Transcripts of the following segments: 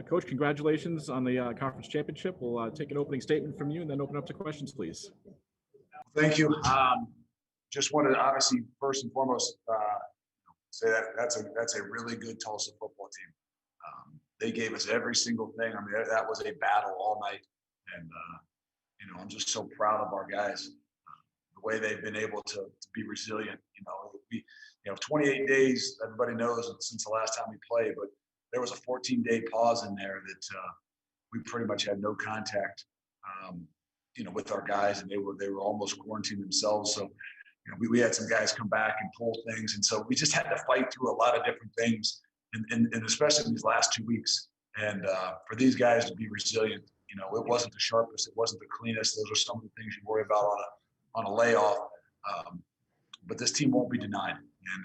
Coach, congratulations on the conference championship. We'll take an opening statement from you and then open up to questions, please. Thank you. Just wanted to obviously first and foremost say that that's a really good Tulsa football team. They gave us every single thing. I mean, that was a battle all night, and I'm just so proud of our guys. The way they've been able to be resilient. 28 days. Everybody knows since the last time we played, but there was a 14-day pause in there that we pretty much had no contact, with our guys, and they were almost quarantined themselves. So, we had some guys come back and pull things, and so we just had to fight through a lot of different things, and especially in these last 2 weeks. And for these guys to be resilient, it wasn't the sharpest, it wasn't the cleanest. Those are some of the things you worry about on a layoff. But this team won't be denied.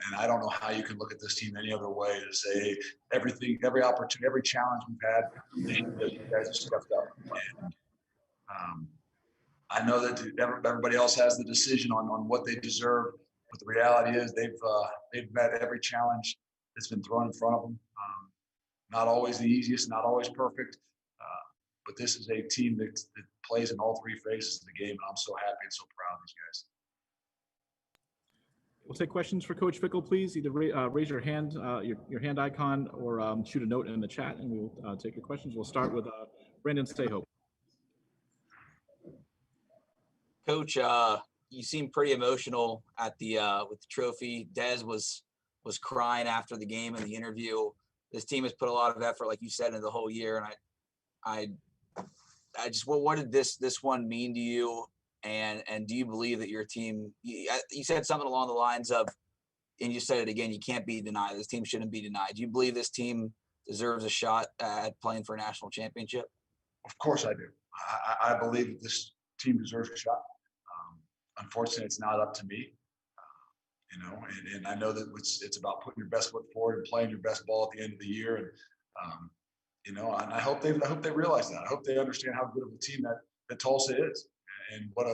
And I don't know how you can look at this team any other way to say everything, every opportunity, every challenge we've had, you guys have stepped up. And I know that everybody else has the decision on what they deserve, but the reality is they've met every challenge that's been thrown in front of them. Not always the easiest, not always perfect, but this is a team that plays in all three phases of the game, and I'm so happy and so proud of these guys. We'll take questions for Coach Fickell, please. Either raise your hand, your hand icon, or shoot a note in the chat, and we'll take your questions. We'll start with Brandon Stahope. Coach, you seem pretty emotional at the with the trophy. Dez was crying after the game and the interview. This team has put a lot of effort, like you said, into the whole year, and I just what did this one mean to you? And do you believe that your team, you said something along the lines of, and you said it again, you can't be denied. This team shouldn't be denied. Do you believe this team deserves a shot at playing for a national championship? Of course I do. I believe that this team deserves a shot. Unfortunately, it's not up to me. And I know that it's about putting your best foot forward and playing your best ball at the end of the year. And, and I hope they realize that. I hope they understand how good of a team that Tulsa is. And what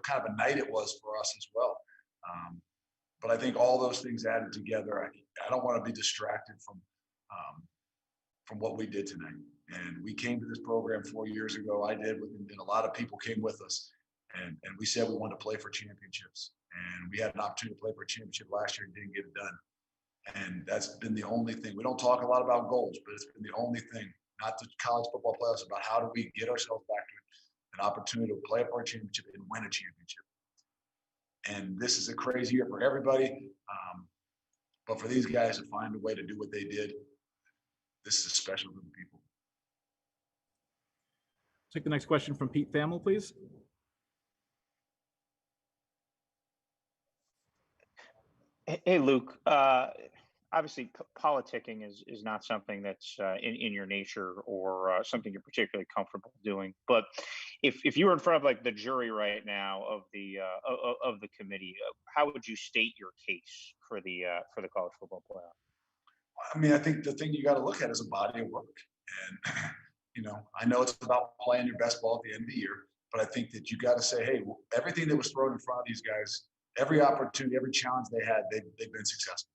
kind of a night it was for us as well. But I think all those things added together, I don't want to be distracted from what we did tonight. And we came to this program 4 years ago. I did, and a lot of people came with us. And we said we wanted to play for championships. And we had an opportunity to play for a championship last year and didn't get it done. And that's been the only thing. We don't talk a lot about goals, but it's been the only thing, not the college football playoffs, about how do we get ourselves back to an opportunity to play for a championship and win a championship. And this is a crazy year for everybody. But for these guys to find a way to do what they did, this is a special group of people. Take the next question from Pete Thamel, please. Hey, Luke. Obviously, politicking is not something that's in your nature or something you're particularly comfortable doing. But if you were in front of like the jury right now of the committee, how would you state your case for the college football playoff? I mean, I think the thing you got to look at is a body of work, and I know it's about playing your best ball at the end of the year, but I think that you got to say, hey, everything that was thrown in front of these guys, every opportunity, every challenge they had, they've been successful.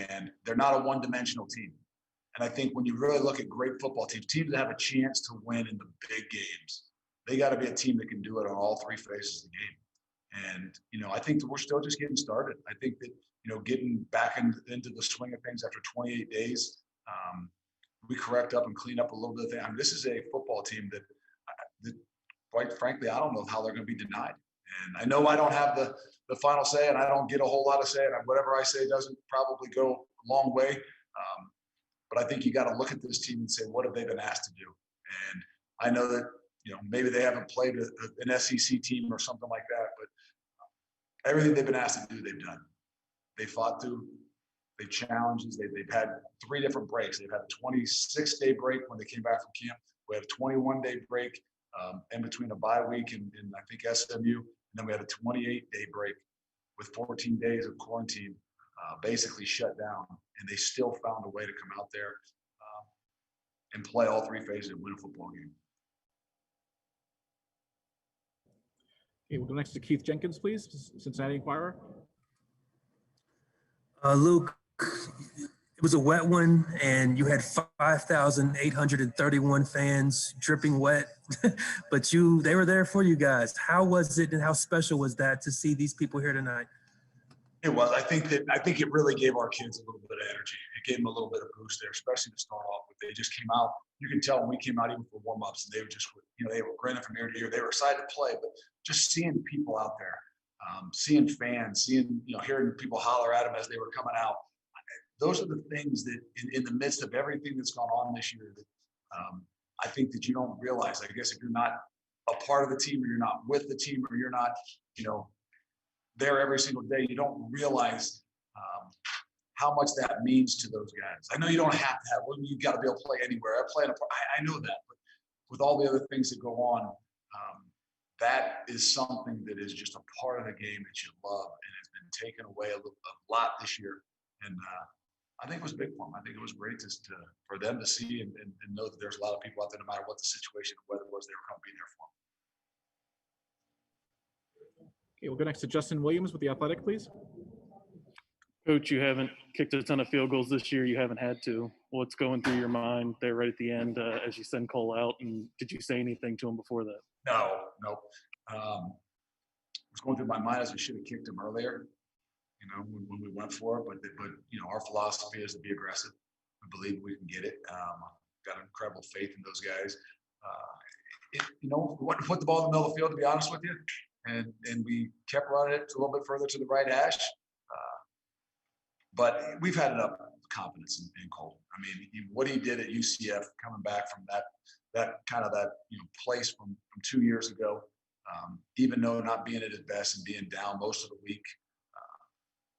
And they're not a one-dimensional team. And I think when you really look at great football teams that have a chance to win in the big games, they got to be a team that can do it on all three phases of the game. And, I think that we're still just getting started. I think that, getting back into the swing of things after 28 days, we correct up and clean up a little bit of things. I mean, this is a football team that, quite frankly, I don't know how they're going to be denied. And I know I don't have the final say, and I don't get a whole lot of say, and whatever I say doesn't probably go a long way. But I think you got to look at this team and say, what have they been asked to do? And I know that, maybe they haven't played an SEC team or something like that, but everything they've been asked to do, they've done. They fought through, they challenged, they've had 3 different breaks. They've had a 26-day break when they came back from camp. We had a 21-day break in between a bye week and I think SMU. And then we had a 28-day break with 14 days of quarantine, basically shut down. And they still found a way to come out there and play all 3 phases and win a football game. Okay, we'll go next to Keith Jenkins, please, Cincinnati Enquirer. Luke, It was a wet one, and you had 5,831 fans dripping wet, but they were there for you guys. How was it, and how special was that to see these people here tonight? It was. I think it really gave our kids a little bit of energy. It gave them a little bit of boost there, especially to start off with. They just came out. You can tell when we came out, even for warm-ups, and they were just, they were grinning from ear to ear. They were excited to play, but just seeing people out there, seeing fans, hearing people holler at them as they were coming out. Those are the things that in the midst of everything that's gone on this year that I think that you don't realize. I guess if you're not a part of the team, or you're not with the team, or you're not, there every single day, you don't realize how much that means to those guys. I know you don't have to have, you've got to be able to play anywhere. I know that, but with all the other things that go on, that is something that is just a part of the game that you love, and it's been taken away a lot this year. And I think it was big for them. I think it was great for them to see and know that there's a lot of people out there, no matter what the situation, whether it was, they were going to be there for them. Okay, we'll go next to Justin Williams with The Athletic, please. Coach, you haven't kicked a ton of field goals this year. You haven't had to. What's going through your mind there right at the end as you send Cole out? And did you say anything to him before that? No. It was going through my mind as I should have kicked him earlier, when we went for it. But our philosophy is to be aggressive. We believe we can get it. Got incredible faith in those guys. We put the ball in the middle of the field, to be honest with you, and we kept running it a little bit further to the right hash. But we've had enough confidence in Cole. I mean, what he did at UCF, coming back from that place from 2 years ago, even though not being at his best and being down most of the week,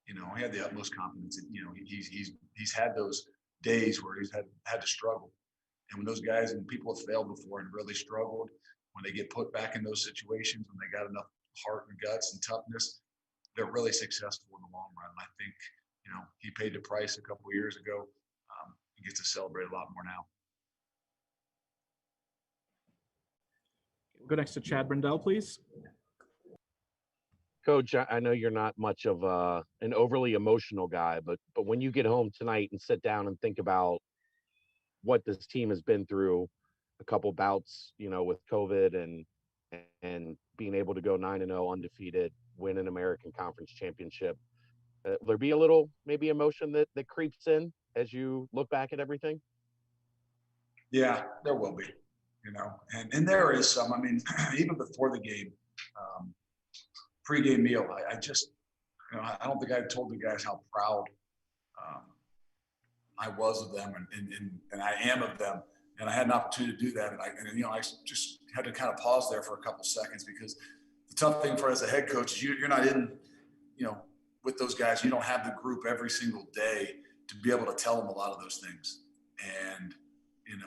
he had the utmost confidence. He's had those days where he's had to struggle, and when those guys and people have failed before and really struggled, when they get put back in those situations, when they got enough heart and guts and toughness, they're really successful in the long run. And I think he paid the price a couple of years ago. He gets to celebrate a lot more now. We'll go next to Chad Brindell, please. Coach, I know you're not much of an overly emotional guy, but when you get home tonight and sit down and think about what this team has been through, a couple bouts, with COVID and being able to go 9-0 undefeated, win an American Conference championship, there be a little maybe emotion that creeps in as you look back at everything? Yeah, there will be, and there is some. I mean, even before the game, pregame meal, I just, I don't think I told the guys how proud I was of them, and I am of them, and I had an opportunity to do that, and I just had to kind of pause there for a couple seconds, because the tough thing for as a head coach is you're not in, with those guys. You don't have the group every single day to be able to tell them a lot of those things, and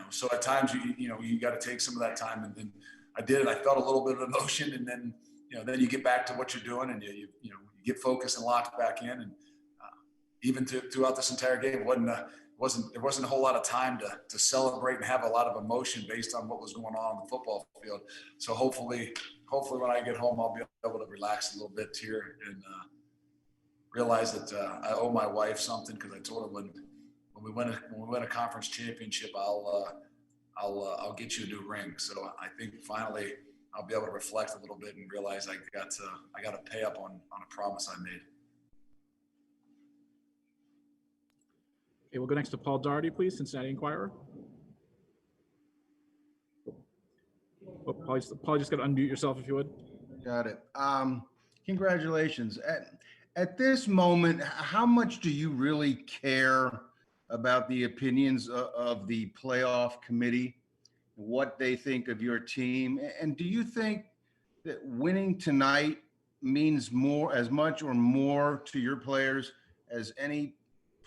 so at times you got to take some of that time, and then I did it. I felt a little bit of emotion, and then then you get back to what you're doing, and you get focused and locked back in. And even throughout this entire game, there wasn't a whole lot of time to celebrate and have a lot of emotion based on what was going on the football field. So hopefully when I get home, I'll be able to relax a little bit here and realize that I owe my wife something, because I told her when we win a conference championship, I'll get you a new ring. So I think finally I'll be able to reflect a little bit and realize I got to pay up on a promise I made. Okay, we'll go next to Paul Daugherty, please, Cincinnati Enquirer. Oh, Paul, just got to unmute yourself if you would. Got it. Congratulations. At this moment, how much do you really care about the opinions of the playoff committee, what they think of your team? And do you think that winning tonight means as much or more to your players as any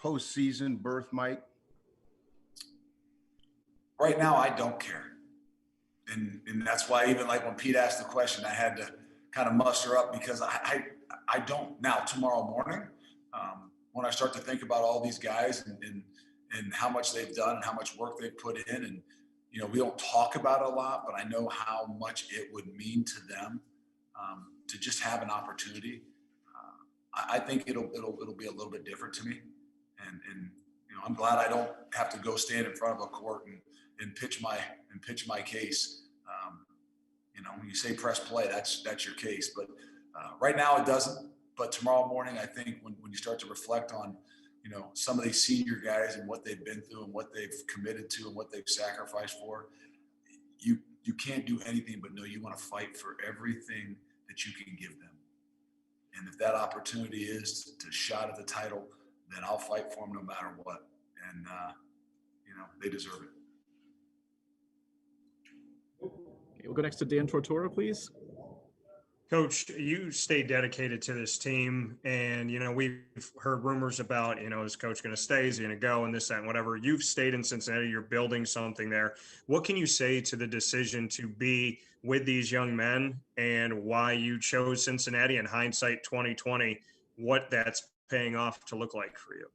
postseason berth might? Right now, I don't care. And that's why even like when Pete asked the question, I had to kind of muster up, because I don't. Now, tomorrow morning, when I start to think about all these guys and how much they've done and how much work they've put in, and we don't talk about it a lot, but I know how much it would mean to them to just have an opportunity. I think it'll be a little bit different to me, and I'm glad I don't have to go stand in front of a court and pitch my case. When you say press play, that's your case. But right now it doesn't. But tomorrow morning, I think when you start to reflect on, some of these senior guys and what they've been through and what they've committed to and what they've sacrificed for, you can't do anything but know you want to fight for everything that you can give them. And if that opportunity is to shot at the title, then I'll fight for them no matter what. And, they deserve it. Okay, we'll go next to Dan Tortora, please. Coach, you stay dedicated to this team, and we've heard rumors about is coach going to stay, is he going to go, and this, that, and whatever. You've stayed in Cincinnati, you're building something there. What can you say to the decision to be with these young men and why you chose Cincinnati, in hindsight 2020, what that's paying off to look like for you?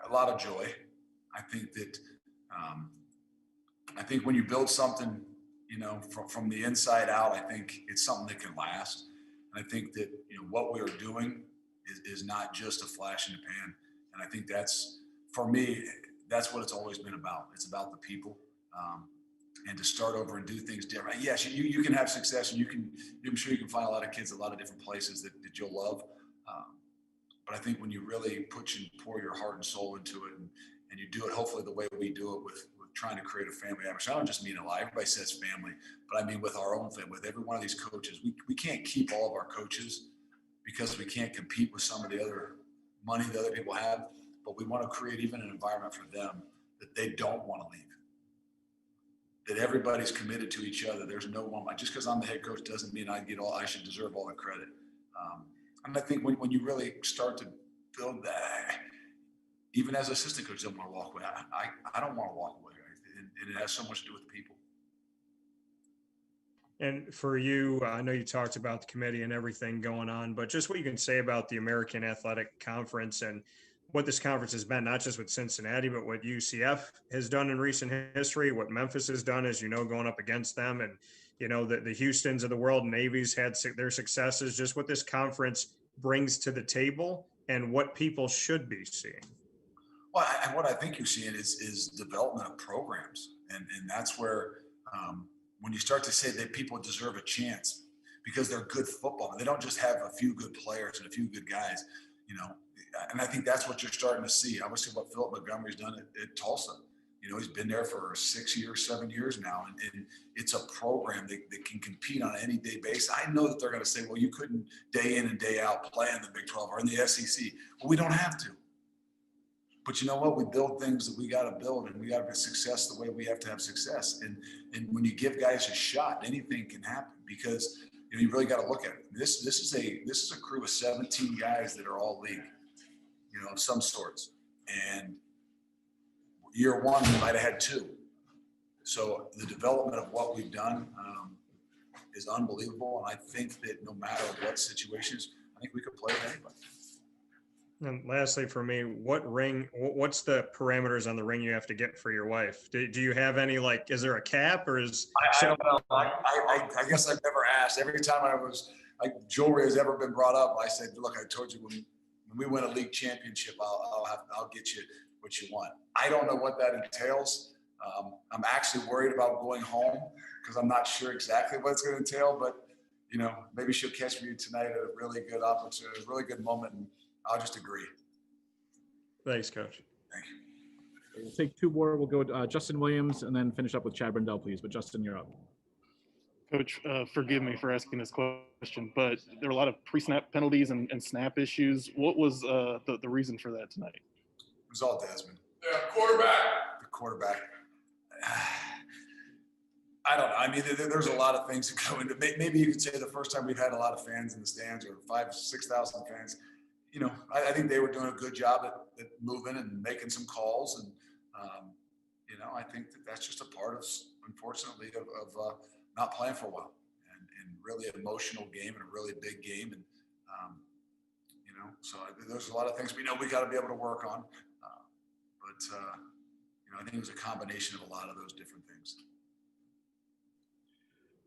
A lot of joy. I think that when you build something from the inside out, I think it's something that can last. And I think that, what we are doing is not just a flash in the pan. And I think that's, for me, that's what it's always been about. It's about the people, and to start over and do things different. Yes, you can have success, and I'm sure you can find a lot of kids, a lot of different places that you'll love. But I think when you really pour your heart and soul into it, and you do it, hopefully the way we do it with trying to create a family atmosphere. I don't just mean a lot. Everybody says family, but I mean with our own family, with every one of these coaches. We can't keep all of our coaches because we can't compete with some of the other money that other people have, but we want to create even an environment for them that they don't want to leave, that everybody's committed to each other. There's no one, just because I'm the head coach doesn't mean I should deserve all the credit. And I think when you really start to build that, even as assistant coach, don't want to walk away. I don't want to walk away. And it has so much to do with the people. And for you, I know you talked about the committee and everything going on, but just what you can say about the American Athletic Conference and what this conference has been, not just with Cincinnati, but what UCF has done in recent history, what Memphis has done, as going up against them, and the Houstons of the world, Navy's had their successes, just what this conference brings to the table and what people should be seeing. Well, and what I think you're seeing is development of programs. And that's where when you start to say that people deserve a chance because they're good football, they don't just have a few good players and a few good guys, and I think that's what you're starting to see. Obviously what Philip Montgomery's done at Tulsa, he's been there for 6 years, 7 years now. And it's a program that can compete on an any day basis. I know that they're going to say, well, you couldn't day in and day out play in the Big 12 or in the SEC. Well, we don't have to. But you know what? We build things that we got to build, and we got to have success the way we have to have success. And when you give guys a shot, anything can happen because you really got to look at it. This is a crew of 17 guys that are all league, of some sorts. And year one, we might have had 2. So the development of what we've done is unbelievable. And I think that no matter what situations, I think we could play with anybody. And lastly, for me, what's the parameters on the ring you have to get for your wife? Do you have any, is there a cap or is? I don't know. I guess I've never asked. Every time jewelry has ever been brought up, I said, look, I told you when we win a league championship, I'll get you what you want. I don't know what that entails. I'm actually worried about going home because I'm not sure exactly what it's going to entail, but maybe she'll catch me tonight at a really good opportunity, a really good moment, and I'll just agree. Thanks, Coach. Thank you. We'll take 2 more. We'll go with Justin Williams and then finish up with Chad Brindell, please. But Justin, you're up. Coach, forgive me for asking this question, but there were a lot of pre-snap penalties and snap issues. What was the reason for that tonight? It was all Desmond. The quarterback. The quarterback. I don't know. I mean, there's a lot of things that go into. Maybe you could say the first time we've had a lot of fans in the stands, or 5,000-6,000 fans. I think they were doing a good job at moving and making some calls, and I think that's just a part of, unfortunately, of not playing for a while, and really an emotional game and a really big game, and so there's a lot of things we know we got to be able to work on, but I think it was a combination of a lot of those different things.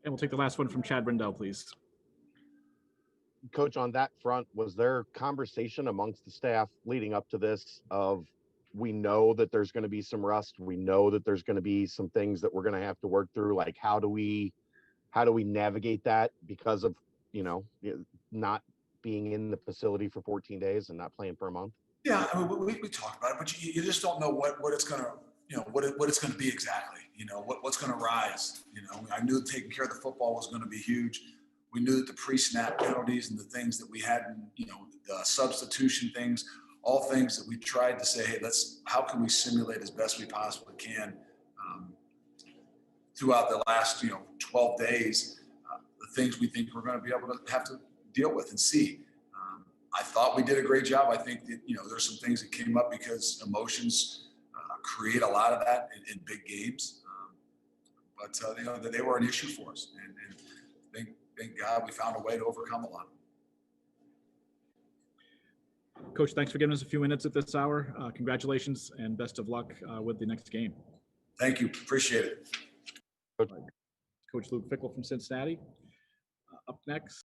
And we'll take the last one from Chad Brindell, please. Coach, on that front, was there conversation amongst the staff leading up to this of we know that there's going to be some rust. We know that there's going to be some things that we're going to have to work through. Like, how do we navigate that because of, not being in the facility for 14 days and not playing for a month? Yeah, I mean, we talked about it, but you just don't know what it's going to, what it's going to be exactly. What's going to rise. I knew taking care of the football was going to be huge. We knew that the pre-snap penalties and the things that we had, the substitution things, all things that we tried to say, hey, how can we simulate as best we possibly can throughout the last, 12 days, the things we think we're going to be able to have to deal with and see. I thought we did a great job. I think that, there's some things that came up because emotions create a lot of that in big games. But they were an issue for us. And thank God we found a way to overcome a lot of them. Coach, thanks for giving us a few minutes at this hour. Congratulations and best of luck with the next game. Thank you. Appreciate it. Coach Luke Fickell from Cincinnati. Up next.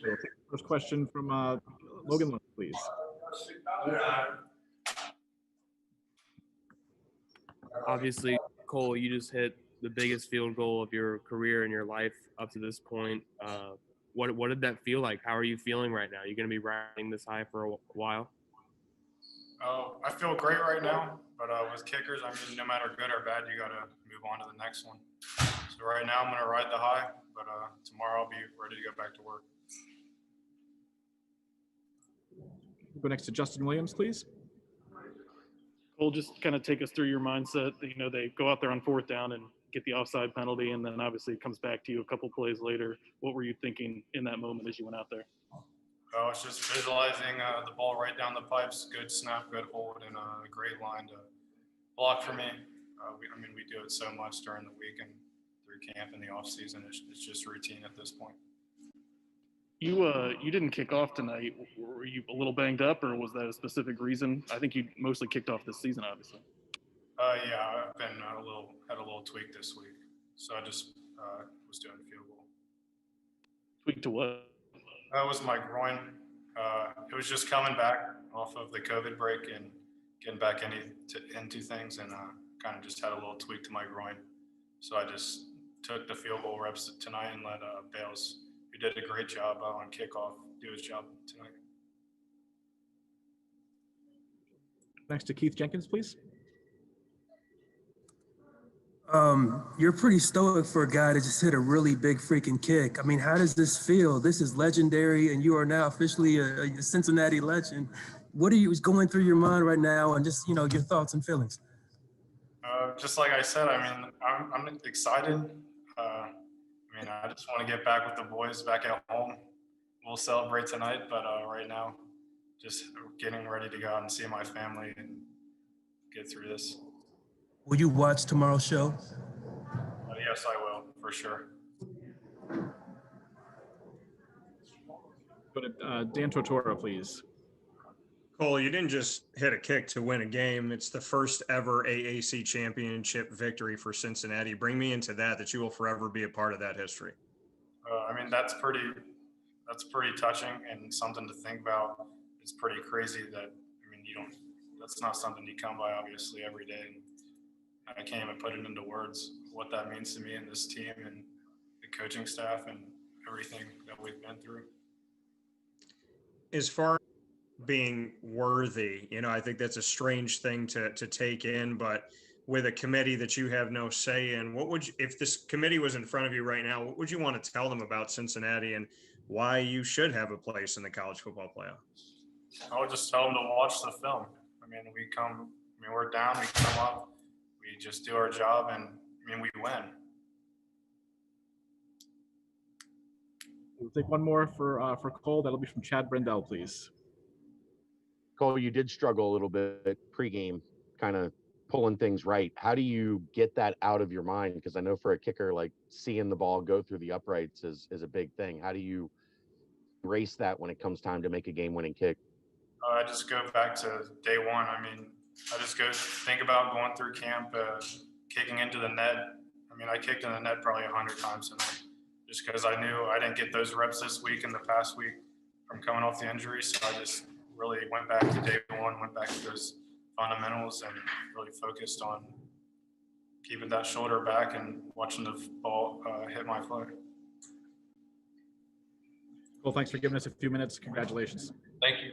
We'll take the first question from Logan, please. Obviously, Cole, you just hit the biggest field goal of your career and your life up to this point. What did that feel like? How are you feeling right now? Are you going to be riding this high for a while? I feel great right now, but with kickers, no matter good or bad, you got to move on to the next one. So right now, I'm going to ride the high, but tomorrow I'll be ready to go back to work. We'll go next to Justin Williams, please. Cole, just kind of take us through your mindset. They go out there on 4th down and get the offside penalty, and then obviously it comes back to you a couple plays later. What were you thinking in that moment as you went out there? I was just visualizing the ball right down the pipes, good snap, good hold, and a great line to block for me. We do it so much during the week and through camp in the off season. It's just routine at this point. You didn't kick off tonight. Were you a little banged up, or was that a specific reason? I think you mostly kicked off this season, obviously. Yeah, I've been had a little tweak this week, so I just was doing field goal. Tweak to what? That was my groin. It was just coming back off of the COVID break and getting back into things, and kind of just had a little tweak to my groin. So I just took the field goal reps tonight and let Bales, who did a great job on kickoff, do his job tonight. Next to Keith Jenkins, please. You're pretty stoic for a guy that just hit a really big freaking kick. How does this feel? This is legendary, and you are now officially a Cincinnati legend. What is going through your mind right now, and just, your thoughts and feelings? Just like I said, I'm excited. I just want to get back with the boys back at home. We'll celebrate tonight, but right now, just getting ready to go out and see my family and get through this. Will you watch tomorrow's show? Yes, I will, for sure. Go to Dan Tortora, please. Cole, you didn't just hit a kick to win a game. It's the first ever AAC championship victory for Cincinnati. Bring me into that you will forever be a part of that history. That's pretty touching and something to think about. It's pretty crazy that, that's not something you come by, obviously, every day. I can't even put it into words what that means to me and this team and the coaching staff and everything that we've been through. As far as being worthy, I think that's a strange thing to take in, but with a committee that you have no say in, if this committee was in front of you right now, what would you want to tell them about Cincinnati and why you should have a place in the college football playoff? I would just tell them to watch the film. We're down, we come up, we just do our job, and we win. We'll take one more for Cole. That'll be from Chad Brendel, please. Cole, you did struggle a little bit pregame. kind of pulling things right. How do you get that out of your mind? Because I know for a kicker, like seeing the ball go through the uprights is a big thing. How do you erase that when it comes time to make a game-winning kick? I just go back to day one. I mean, I just go think about going through camp, kicking into the net. I mean, I kicked in the net probably 100 times tonight, just because I knew I didn't get those reps this week and the past week from coming off the injury. So I just really went back to day one, went back to those fundamentals, and really focused on keeping that shoulder back and watching the ball hit my foot. Well, thanks for giving us a few minutes. Congratulations. Thank you.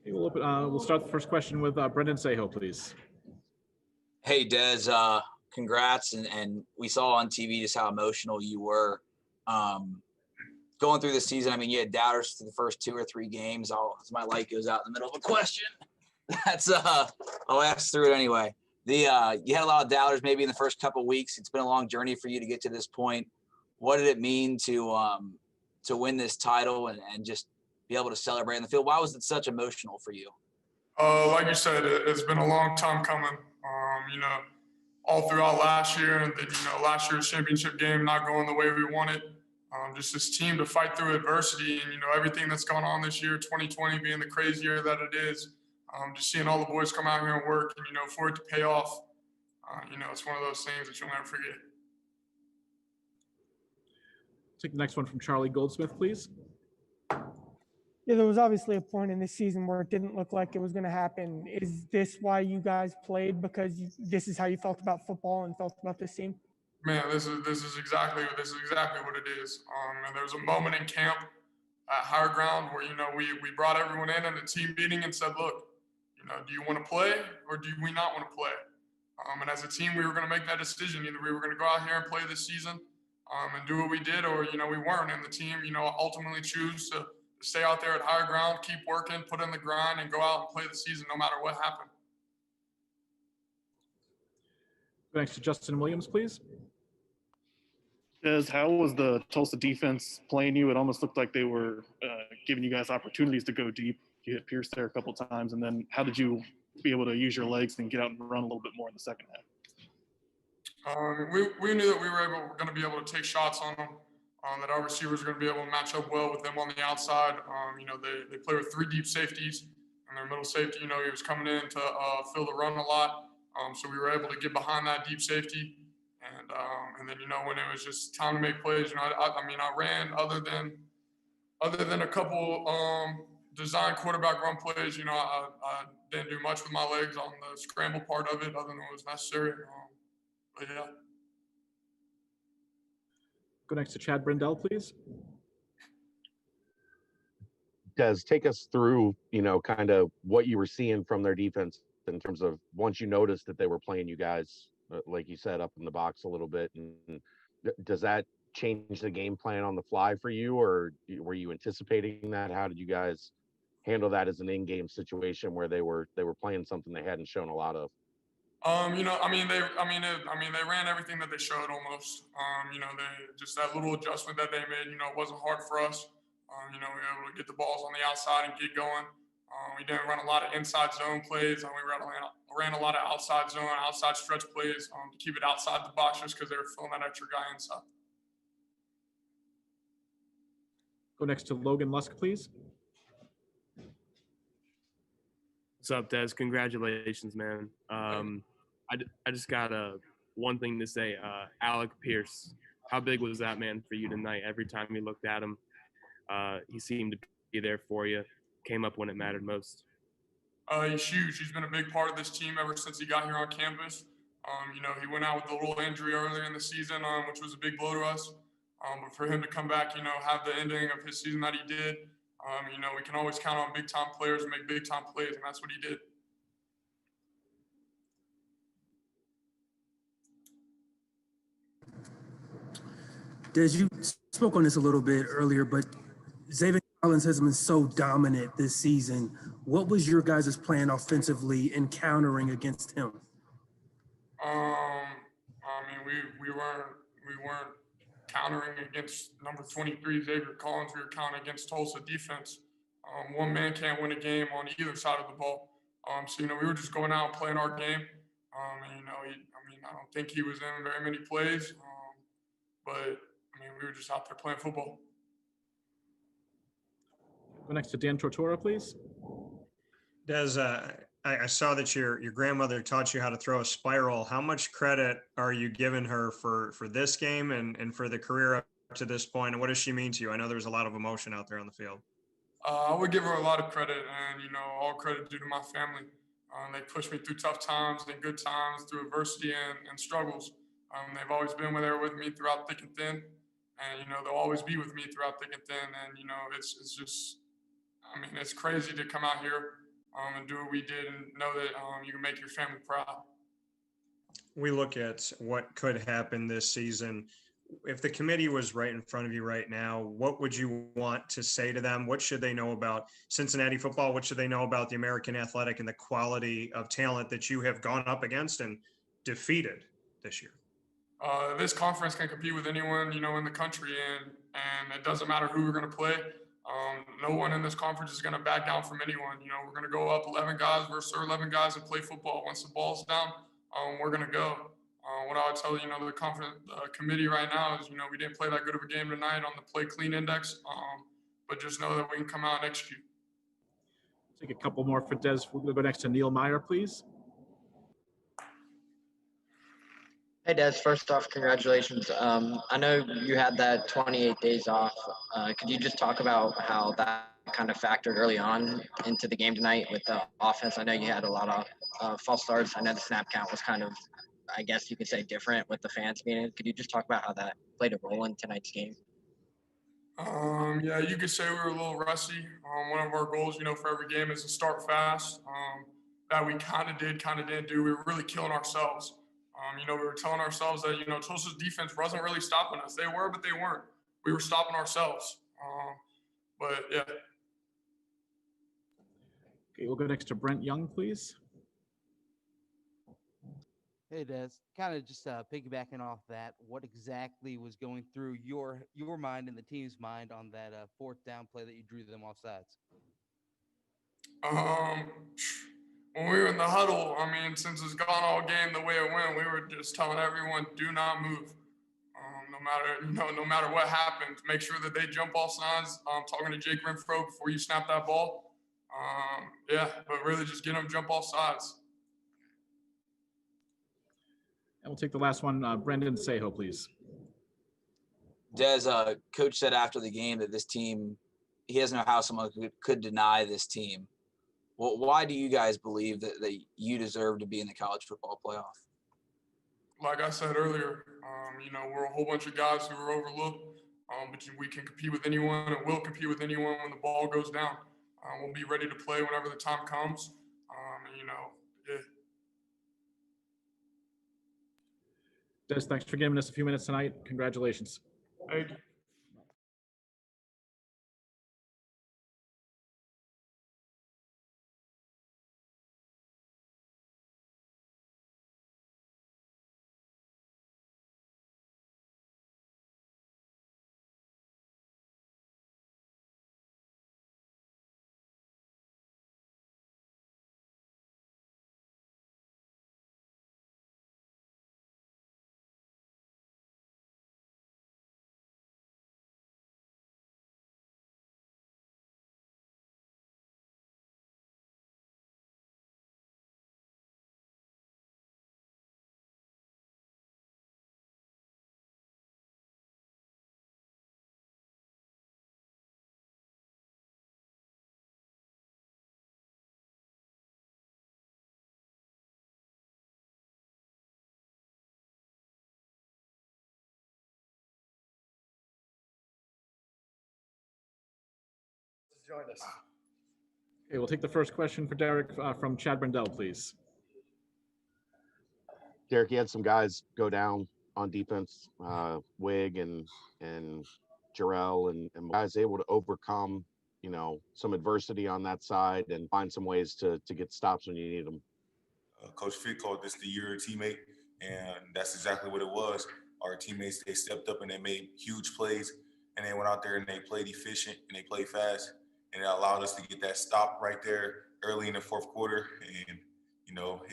Okay, we'll start the first question with Brendan Saho, please. Hey, Des, congrats. And we saw on TV just how emotional you were going through the season. I mean, you had doubters for the first 2 or 3 games. My light goes out in the middle of a question. That's I'll ask through it anyway. You had a lot of doubters maybe in the first couple of weeks. It's been a long journey for you to get to this point. What did it mean to win this title and just be able to celebrate in the field? Why was it such emotional for you? Like you said, it's been a long time coming. All throughout last year, and then, last year's championship game not going the way we wanted. Just this team to fight through adversity, and everything that's gone on this year, 2020 being the crazy year that it is. Just seeing all the boys come out here and work, and for it to pay off, it's one of those things that you'll never forget. Take the next one from Charlie Goldsmith, please. Yeah, there was obviously a point in this season where it didn't look like it was going to happen. Is this why you guys played? Because this is how you felt about football and felt about this team? Man, this is exactly what it is. And there was a moment in camp at Higher Ground where we brought everyone in a team meeting and said, look, do you want to play or do we not want to play? And as a team, we were going to make that decision. Either we were going to go out here and play this season and do what we did, or we weren't. And the team ultimately choose to stay out there at Higher Ground, keep working, put in the grind, and go out and play the season no matter what happened. Thanks to Justin Williams, please. Des, how was the Tulsa defense playing you? It almost looked like they were giving you guys opportunities to go deep. You hit Pierce there a couple times, and then how did you be able to use your legs and get out and run a little bit more in the second half? We knew that we were going to be able to take shots on them. That our receivers are going to be able to match up well with them on the outside. They play with 3 deep safeties, and their middle safety, he was coming in to fill the run a lot. So we were able to get behind that deep safety. And then, when it was just time to make plays, I ran other than a couple design quarterback run plays, I didn't do much with my legs on the scramble part of it other than what was necessary. But yeah. Go next to Chad Brindell, please. Des, take us through, kind of what you were seeing from their defense in terms of once you noticed that they were playing you guys, like you said, up in the box a little bit. And does that change the game plan on the fly for you, or were you anticipating that? How did you guys handle that as an in-game situation where they were playing something they hadn't shown a lot of? They ran everything that they showed almost. They just that little adjustment that they made. It wasn't hard for us. We were able to get the balls on the outside and get going. We didn't run a lot of inside zone plays. We ran a lot of outside zone, outside stretch plays to keep it outside the box just because they were filling that extra guy inside. Go next to Logan Lusk, please. What's up, Des? Congratulations, man. I just got one thing to say. Alec Pierce, how big was that man for you tonight? Every time you looked at him, he seemed to be there for you, came up when it mattered most. He's huge. He's been a big part of this team ever since he got here on campus. He went out with a little injury earlier in the season, which was a big blow to us. But for him to come back, have the ending of his season that he did, we can always count on big-time players and make big-time plays, and that's what he did. Des, you spoke on this a little bit earlier, but Xavier Rollins has been so dominant this season. What was your guys' plan offensively in countering against him? I mean, we weren't countering against number 23 Xavier Collins. We were counting against Tulsa defense. One man can't win a game on either side of the ball. So we were just going out and playing our game. And I don't think he was in very many plays. But I mean, we were just out there playing football. Go next to Dan Tortora, please. Des, I saw that your grandmother taught you how to throw a spiral. How much credit are you giving her for this game and for the career up to this point? And what does she mean to you? I know there's a lot of emotion out there on the field. I would give her a lot of credit, and all credit due to my family. They pushed me through tough times and good times, through adversity and struggles. They've always been there with me throughout thick and thin, and they'll always be with me throughout thick and thin. And it's just, I mean, it's crazy to come out here and do what we did and know that you can make your family proud. We look at what could happen this season. If the committee was right in front of you right now, what would you want to say to them? What should they know about Cincinnati football? What should they know about the American Athletic and the quality of talent that you have gone up against and defeated this year? This conference can compete with anyone, in the country, and it doesn't matter who we're going to play. No one in this conference is going to back down from anyone. We're going to go up 11 guys versus 11 guys and play football. Once the ball's down, we're going to go. What I would tell the conference committee right now is, we didn't play that good of a game tonight on the play clean index, but just know that we can come out and execute. Take a couple more for Des. We'll go next to Neil Meyer, please. Hey, Des, first off, congratulations. I know you had that 28 days off. Could you just talk about how that kind of factored early on into the game tonight with the offense? I know you had a lot of false starts. I know the snap count was kind of, I guess you could say, different with the fans being in. Could you just talk about how that played a role in tonight's game? Yeah, you could say we were a little rusty. One of our goals, for every game is to start fast. That we kind of didn't do. We were really killing ourselves. We were telling ourselves that, Tulsa's defense wasn't really stopping us. They were, but they weren't. We were stopping ourselves. But yeah. Okay, we'll go next to Brent Young, please. Hey, Des, kind of just piggybacking off that, what exactly was going through your mind and the team's mind on that fourth down play that you drew them off sides? When we were in the huddle, since it's gone all game the way it went, we were just telling everyone, do not move. No matter what happens, make sure that they jump off sides. Talking to Jake Renfro before you snap that ball. But really just get them jump off sides. And we'll take the last one, Brendan Seho, please. Des, coach said after the game that this team, he doesn't know how someone could deny this team. Well, why do you guys believe that you deserve to be in the college football playoff? Like I said earlier, we're a whole bunch of guys who are overlooked, but we can compete with anyone and will compete with anyone when the ball goes down. We'll be ready to play whenever the time comes. Des, thanks for giving us a few minutes tonight. Congratulations. Thank you. Join us. Okay, we'll take the first question for Derek from Chad Brendel, please. Derek, you had some guys go down on defense, Wig and Jarrell, and guys able to overcome some adversity on that side and find some ways to get stops when you need them. Coach Fick called this the year of teammate, and that's exactly what it was. Our teammates, they stepped up and they made huge plays, and they went out there and they played efficient and they played fast, and it allowed us to get that stop right there early in the fourth quarter, and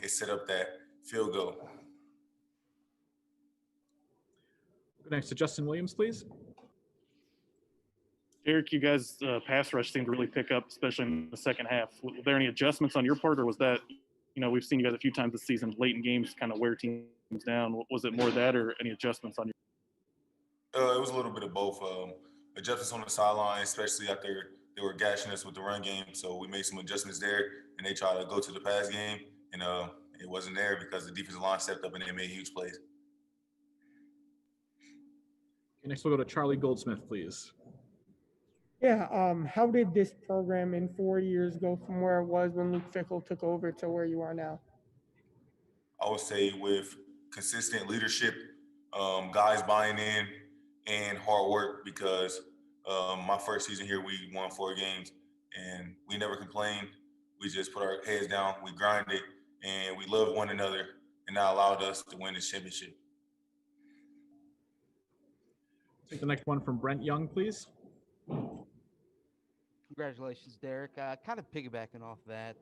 it set up that field goal. Next to Justin Williams, please. Derek, you guys' pass rush seemed to really pick up, especially in the second half. Were there any adjustments on your part, or was that, we've seen you guys a few times this season, late in games, kind of wear teams down? Was it more that, or any adjustments on your? It was a little bit of both. Adjustments on the sideline, especially after they were gashing us with the run game. So we made some adjustments there, and they tried to go to the pass game, and it wasn't there because the defensive line stepped up and they made huge plays. Okay, next we'll go to Charlie Goldsmith, please. Yeah, how did this program in 4 years go from where it was when Luke Fickell took over to where you are now? I would say with consistent leadership, guys buying in, and hard work, because my first season here, we won 4 games, and we never complained. We just put our heads down, we grinded, and we loved one another, and that allowed us to win this championship. Take the next one from Brent Young, please. Congratulations, Derek. Kind of piggybacking off that,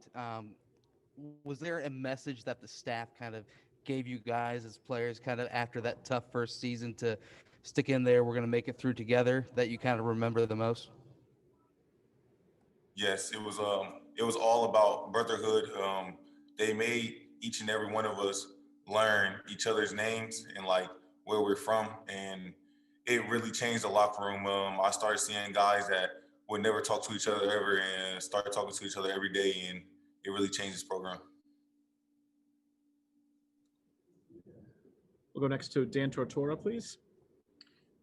was there a message that the staff kind of gave you guys as players kind of after that tough first season to stick in there, we're going to make it through together, that you kind of remember the most? Yes, it was all about brotherhood. They made each and every one of us learn each other's names and like where we're from, and it really changed the locker room. I started seeing guys that would never talk to each other ever and started talking to each other every day, and it really changed this program. We'll go next to Dan Tortora, please.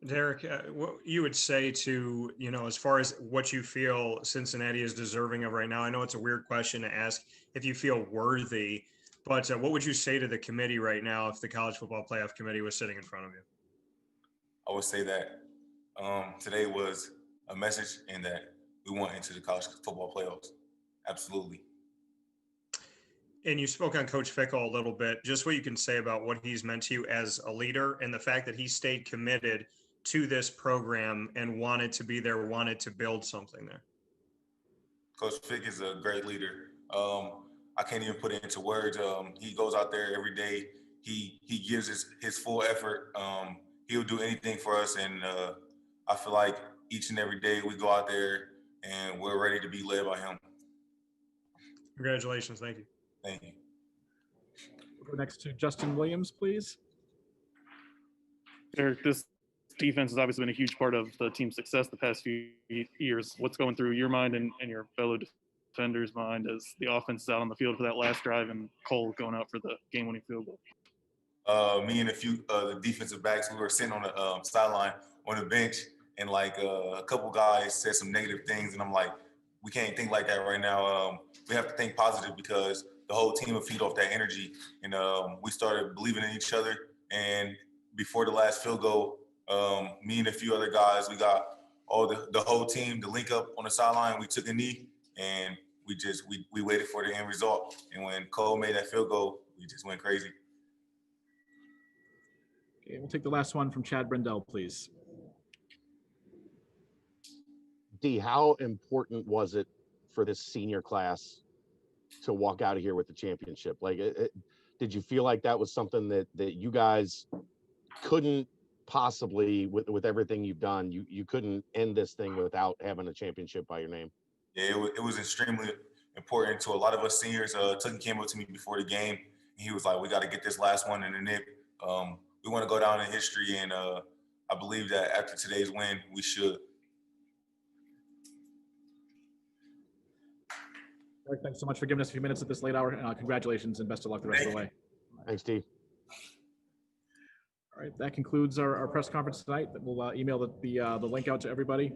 Derek, what you would say to, as far as what you feel Cincinnati is deserving of right now? I know it's a weird question to ask if you feel worthy, but what would you say to the committee right now if the College Football Playoff Committee was sitting in front of you? I would say that today was a message and that we went into the college football playoffs. Absolutely. And you spoke on Coach Fickell a little bit, just what you can say about what he's meant to you as a leader and the fact that he stayed committed to this program and wanted to be there, wanted to build something there. Coach Fick is a great leader. I can't even put it into words. He goes out there every day. He gives his full effort. He'll do anything for us, and I feel like each and every day we go out there and we're ready to be led by him. Congratulations. Thank you. Thank you. We'll go next to Justin Williams, please. Derek, this defense has obviously been a huge part of the team's success the past few years. What's going through your mind and your fellow defenders' mind as the offense is out on the field for that last drive and Cole going out for the game-winning field goal? Me and a few the defensive backs, we were sitting on the sideline on the bench, and like a couple guys said some negative things, and I'm like, we can't think like that right now. We have to think positive because the whole team will feed off that energy, and we started believing in each other. And before the last field goal, me and a few other guys, we got all the whole team to link up on the sideline. We took a knee, and we waited for the end result. And when Cole made that field goal, we just went crazy. Okay, we'll take the last one from Chad Brendel, please. D, how important was it for this senior class to walk out of here with the championship? Like, did you feel like that was something that you guys couldn't possibly, with everything you've done, you couldn't end this thing without having a championship by your name? Yeah, it was extremely important to a lot of us seniors. Tuggy came up to me before the game, and he was like, we got to get this last one in the nip. We want to go down in history, and I believe that after today's win, we should. Eric, thanks so much for giving us a few minutes at this late hour. Congratulations and best of luck the rest of the way. Thanks, Steve. All right, that concludes our press conference tonight. We'll email the link out to everybody.